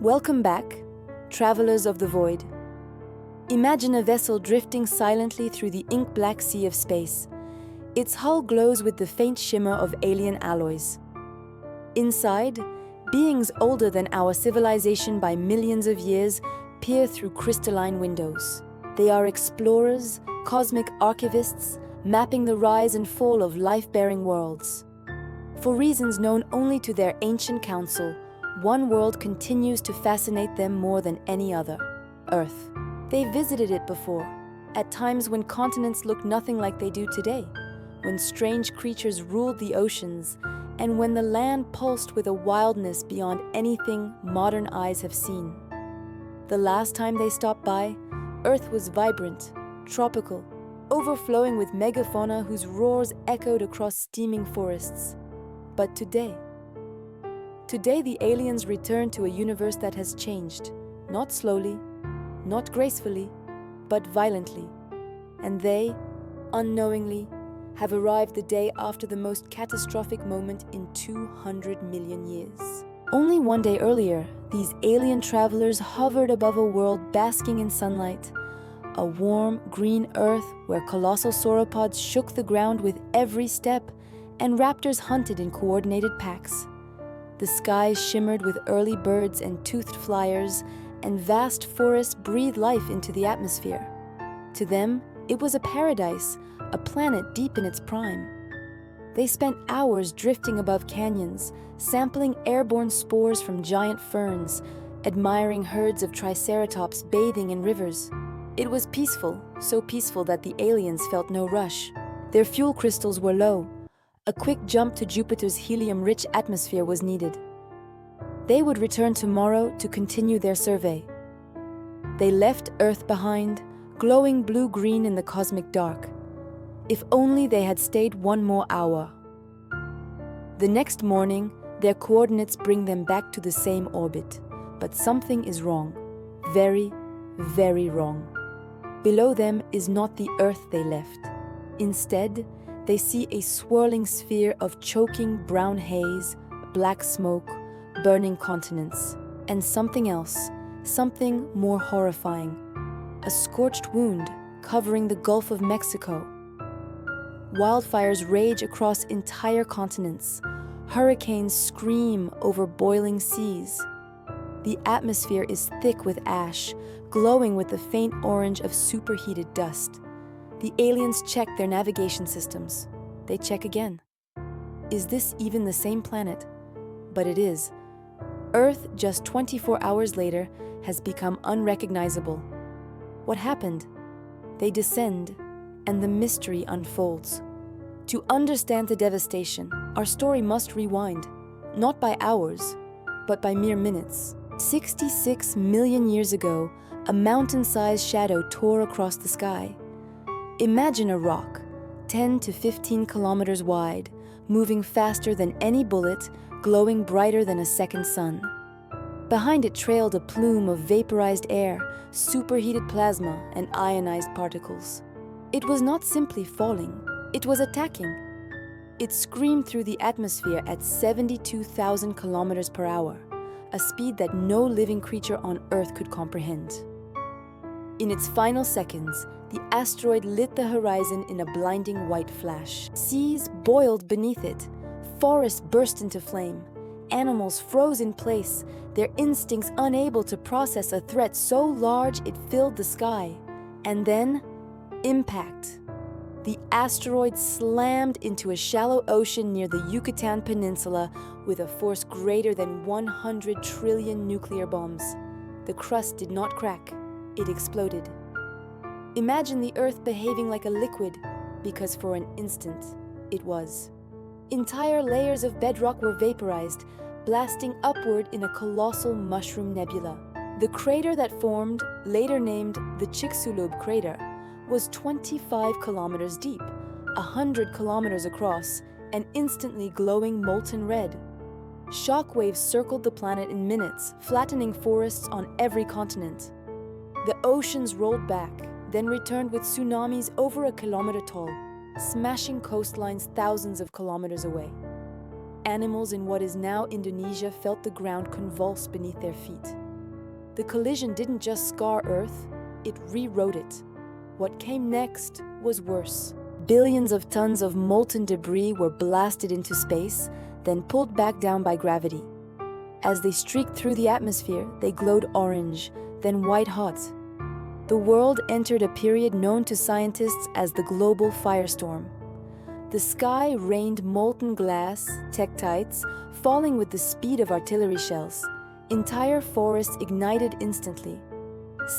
Welcome back, travelers of the void. Imagine a vessel drifting silently through the ink-black sea of space. Its hull glows with the faint shimmer of alien alloys. Inside, beings older than our civilization by millions of years peer through crystalline windows. They are explorers, cosmic archivists, mapping the rise and fall of life-bearing worlds. For reasons known only to their ancient council, one world continues to fascinate them more than any other: Earth. They visited it before, at times when continents looked nothing like they do today, when strange creatures ruled the oceans, and when the land pulsed with a wildness beyond anything modern eyes have seen. The last time they stopped by, Earth was vibrant, tropical, overflowing with megafauna whose roars echoed across steaming forests. But today the aliens return to a universe that has changed, not slowly, not gracefully, but violently. And they, unknowingly, have arrived the day after the most catastrophic moment in 200 million years. Only one day earlier, these alien travelers hovered above a world basking in sunlight, a warm, green earth where colossal sauropods shook the ground with every step and raptors hunted in coordinated packs. The skies shimmered with early birds and toothed flyers, and vast forests breathed life into the atmosphere. To them, it was a paradise, a planet deep in its prime. They spent hours drifting above canyons, sampling airborne spores from giant ferns, admiring herds of triceratops bathing in rivers. It was peaceful, so peaceful that the aliens felt no rush. Their fuel crystals were low. A quick jump to Jupiter's helium-rich atmosphere was needed. They would return tomorrow to continue their survey. They left Earth behind, glowing blue-green in the cosmic dark. If only they had stayed one more hour. The next morning, their coordinates bring them back to the same orbit. But something is wrong. Very, very wrong. Below them is not the Earth they left. Instead, they see a swirling sphere of choking brown haze, black smoke, burning continents, and something else, something more horrifying: a scorched wound covering the Gulf of Mexico. Wildfires rage across entire continents. Hurricanes scream over boiling seas. The atmosphere is thick with ash, glowing with the faint orange of superheated dust. The aliens check their navigation systems. They check again. Is this even the same planet? But it is. Earth, just 24 hours later, has become unrecognizable. What happened? They descend, and the mystery unfolds. To understand the devastation, our story must rewind, not by hours, but by mere minutes. 66 million years ago, a mountain-sized shadow tore across the sky. Imagine a rock, 10 to 15 kilometers wide, moving faster than any bullet, glowing brighter than a second sun. Behind it trailed a plume of vaporized air, superheated plasma, and ionized particles. It was not simply falling, it was attacking. It screamed through the atmosphere at 72,000 kilometers per hour, a speed that no living creature on Earth could comprehend. In its final seconds, the asteroid lit the horizon in a blinding white flash. Seas boiled beneath it. Forests burst into flame. Animals froze in place, their instincts unable to process a threat so large it filled the sky. And then, impact. The asteroid slammed into a shallow ocean near the Yucatan Peninsula with a force greater than 100 trillion nuclear bombs. The crust did not crack. It exploded. Imagine the Earth behaving like a liquid, because for an instant, it was. Entire layers of bedrock were vaporized, blasting upward in a colossal mushroom nebula. The crater that formed, later named the Chicxulub crater, was 25 kilometers deep, 100 kilometers across, and instantly glowing molten red. Shockwaves circled the planet in minutes, flattening forests on every continent. The oceans rolled back, then returned with tsunamis over a kilometer tall, smashing coastlines thousands of kilometers away. Animals in what is now Indonesia felt the ground convulse beneath their feet. The collision didn't just scar Earth, it rewrote it. What came next was worse. Billions of tons of molten debris were blasted into space, then pulled back down by gravity. As they streaked through the atmosphere, they glowed orange, then white-hot. The world entered a period known to scientists as the global firestorm. The sky rained molten glass, tektites, falling with the speed of artillery shells. Entire forests ignited instantly.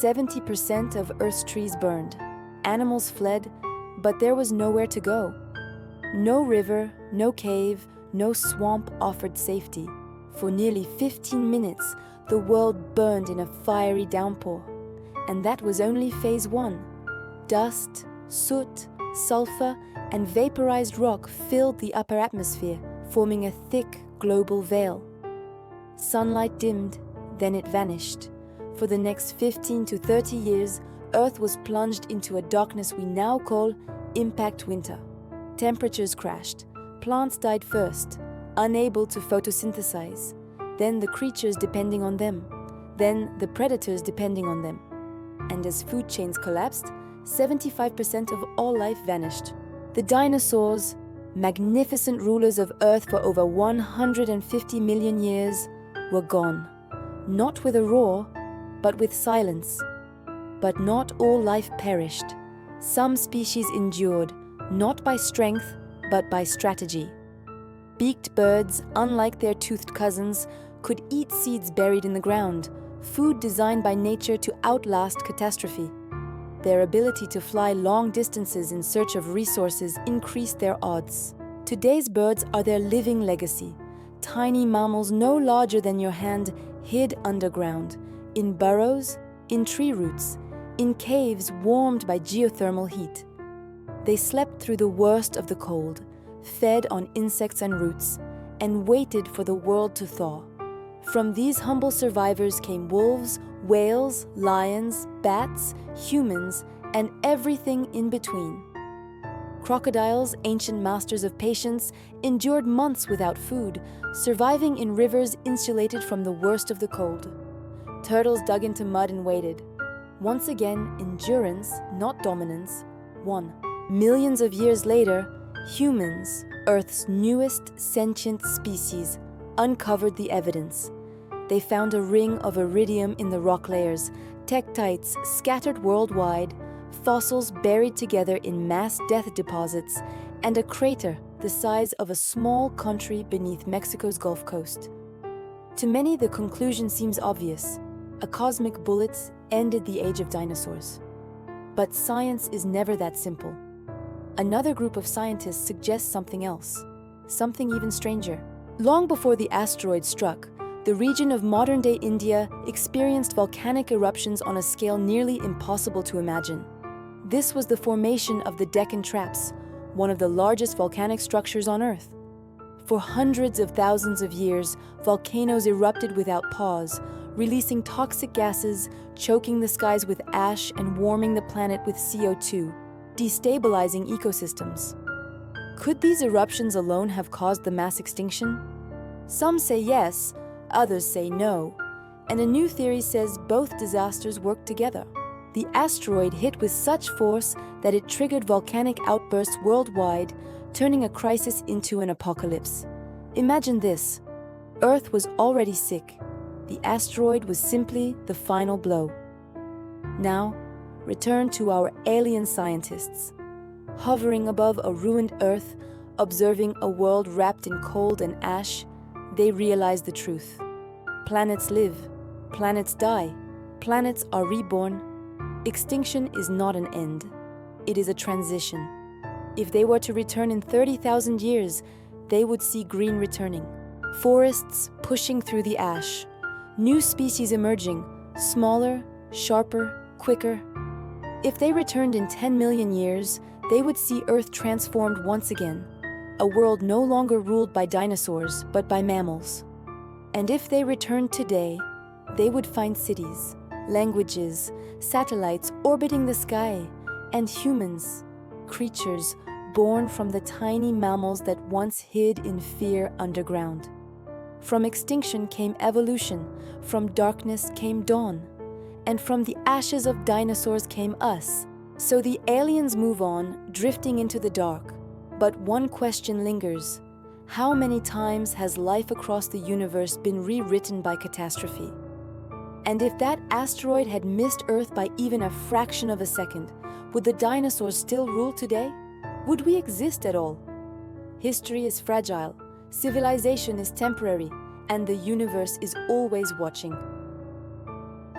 70% of Earth's trees burned. Animals fled, but there was nowhere to go. No river, no cave, no swamp offered safety. For nearly 15 minutes, the world burned in a fiery downpour. And that was only phase 1. Dust, soot, sulfur, and vaporized rock filled the upper atmosphere, forming a thick global veil. Sunlight dimmed, then it vanished. For the next 15 to 30 years, Earth was plunged into a darkness we now call impact winter. Temperatures crashed. Plants died first, unable to photosynthesize. Then the creatures depending on them. Then the predators depending on them. And as food chains collapsed, 75% of all life vanished. The dinosaurs, magnificent rulers of Earth for over 150 million years, were gone. Not with a roar, but with silence. But not all life perished. Some species endured, not by strength, but by strategy. Beaked birds, unlike their toothed cousins, could eat seeds buried in the ground, food designed by nature to outlast catastrophe. Their ability to fly long distances in search of resources increased their odds. Today's birds are their living legacy. Tiny mammals no larger than your hand hid underground, in burrows, in tree roots, in caves warmed by geothermal heat. They slept through the worst of the cold, fed on insects and roots, and waited for the world to thaw. From these humble survivors came wolves, whales, lions, bats, humans, and everything in between. Crocodiles, ancient masters of patience, endured months without food, surviving in rivers insulated from the worst of the cold. Turtles dug into mud and waited. Once again, endurance, not dominance, won. Millions of years later, humans, Earth's newest sentient species, uncovered the evidence. They found a ring of iridium in the rock layers, tektites scattered worldwide, fossils buried together in mass death deposits, and a crater the size of a small country beneath Mexico's Gulf Coast. To many, the conclusion seems obvious. A cosmic bullet ended the age of dinosaurs. But science is never that simple. Another group of scientists suggests something else, something even stranger. Long before the asteroid struck, the region of modern-day India experienced volcanic eruptions on a scale nearly impossible to imagine. This was the formation of the Deccan Traps, one of the largest volcanic structures on Earth. For hundreds of thousands of years, volcanoes erupted without pause, releasing toxic gases, choking the skies with ash, and warming the planet with CO2, destabilizing ecosystems. Could these eruptions alone have caused the mass extinction? Some say yes, others say no, and a new theory says both disasters worked together. The asteroid hit with such force that it triggered volcanic outbursts worldwide, turning a crisis into an apocalypse. Imagine this: Earth was already sick. The asteroid was simply the final blow. Now, return to our alien scientists. Hovering above a ruined Earth, observing a world wrapped in cold and ash, they realize the truth. Planets live, planets die, planets are reborn. Extinction is not an end, it is a transition. If they were to return in 30,000 years, they would see green returning, forests pushing through the ash, new species emerging, smaller, sharper, quicker. If they returned in 10 million years, they would see Earth transformed once again, a world no longer ruled by dinosaurs, but by mammals. And if they returned today, they would find cities, languages, satellites orbiting the sky, and humans, creatures born from the tiny mammals that once hid in fear underground. From extinction came evolution, from darkness came dawn, and from the ashes of dinosaurs came us. So the aliens move on, drifting into the dark. But one question lingers. How many times has life across the universe been rewritten by catastrophe? And if that asteroid had missed Earth by even a fraction of a second, would the dinosaurs still rule today? Would we exist at all? History is fragile, civilization is temporary, and the universe is always watching.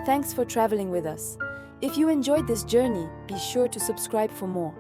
Thanks for traveling with us. If you enjoyed this journey, be sure to subscribe for more.